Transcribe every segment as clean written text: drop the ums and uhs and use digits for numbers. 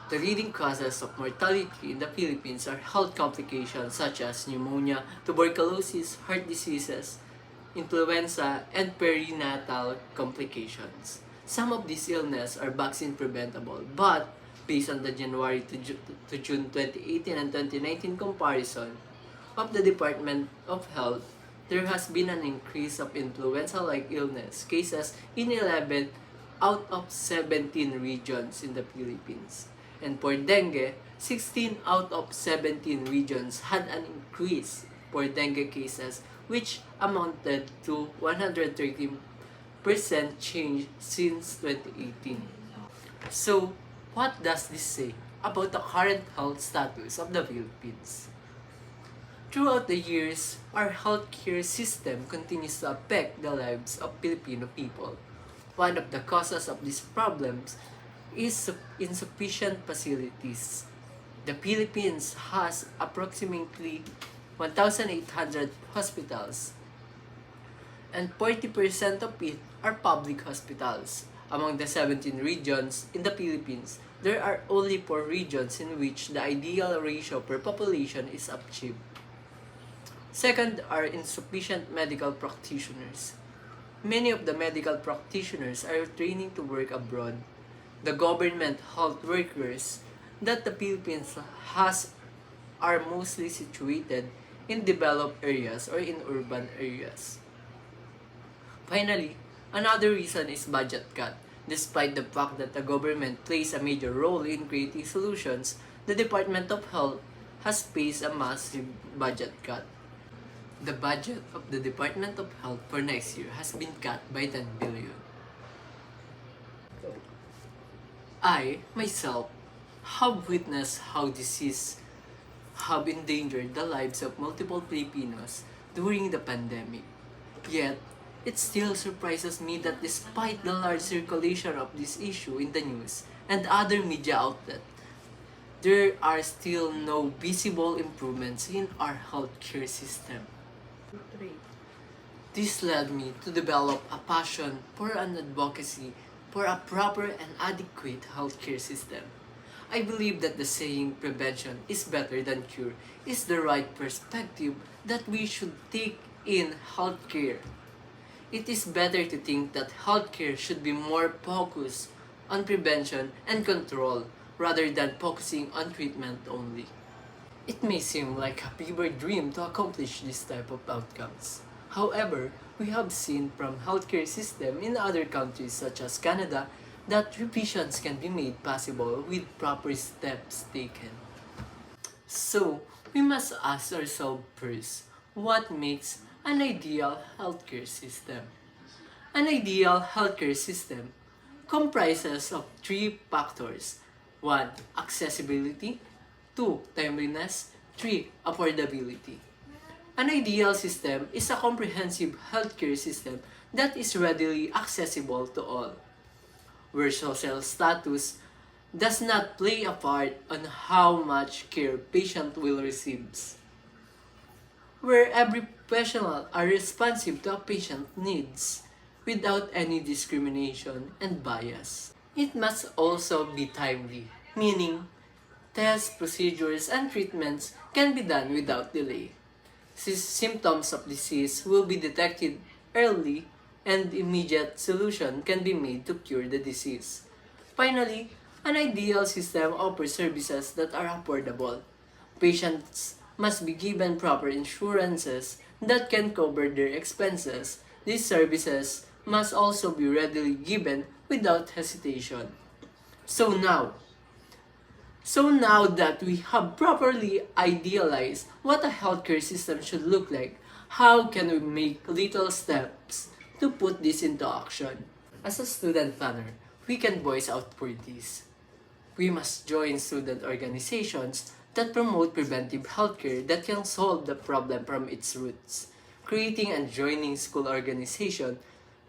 The leading causes of mortality in the Philippines are health complications such as pneumonia, tuberculosis, heart diseases, influenza, and perinatal complications. Some of these illnesses are vaccine preventable, but based on the January to June 2018 and 2019 comparison of the Department of Health, there has been an increase of influenza-like illness cases in 11 out of 17 regions in the Philippines. And for dengue, 16 out of 17 regions had an increase for dengue cases, which amounted to 130% change since 2018. So, what does this say about the current health status of the Philippines? Throughout the years, our healthcare system continues to affect the lives of Filipino people. One of the causes of these problems is insufficient facilities. The Philippines has approximately 1,800 hospitals, and 40% of it are public hospitals. Among the 17 regions in the Philippines, there are only 4 regions in which the ideal ratio per population is achieved. Second are insufficient medical practitioners. Many of the medical practitioners are training to work abroad. The government health workers that the Philippines has are mostly situated in developed areas or in urban areas. Finally, another reason is budget cut. Despite the fact that the government plays a major role in creating solutions, the Department of Health has faced a massive budget cut. The budget of the Department of Health for next year has been cut by 10 billion. I, myself, have witnessed how disease have endangered the lives of multiple Filipinos during the pandemic. Yet, it still surprises me that despite the large circulation of this issue in the news and other media outlets, there are still no visible improvements in our healthcare system. This led me to develop a passion for an advocacy for a proper and adequate healthcare system. I believe that the saying prevention is better than cure is the right perspective that we should take in healthcare. It is better to think that healthcare should be more focused on prevention and control rather than focusing on treatment only. It may seem like a fever dream to accomplish this type of outcomes. However, we have seen from healthcare system in other countries such as Canada that revisions can be made possible with proper steps taken. So, we must ask ourselves first, what makes an ideal healthcare system? An ideal healthcare system comprises of 3 factors. 1. Accessibility. 2. Timeliness. 3. Affordability. An ideal system is a comprehensive healthcare system that is readily accessible to all, where social status does not play a part on how much care patient will receive, where every professional are responsive to a patient's needs without any discrimination and bias. It must also be timely, meaning tests, procedures, and treatments can be done without delay. Symptoms of disease will be detected early and immediate solution can be made to cure the disease. Finally, an ideal system offers services that are affordable. Patients must be given proper insurances that can cover their expenses. These services must also be readily given without hesitation. So now that we have properly idealized what a healthcare system should look like, how can we make little steps to put this into action? As a student planner, we can voice out for this. We must join student organizations that promote preventive healthcare that can solve the problem from its roots. Creating and joining school organizations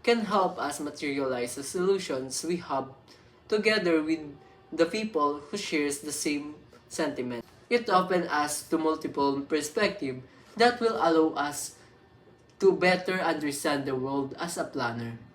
can help us materialize the solutions we have together with the people who shares the same sentiment. It opens us to multiple perspectives that will allow us to better understand the world as a planner.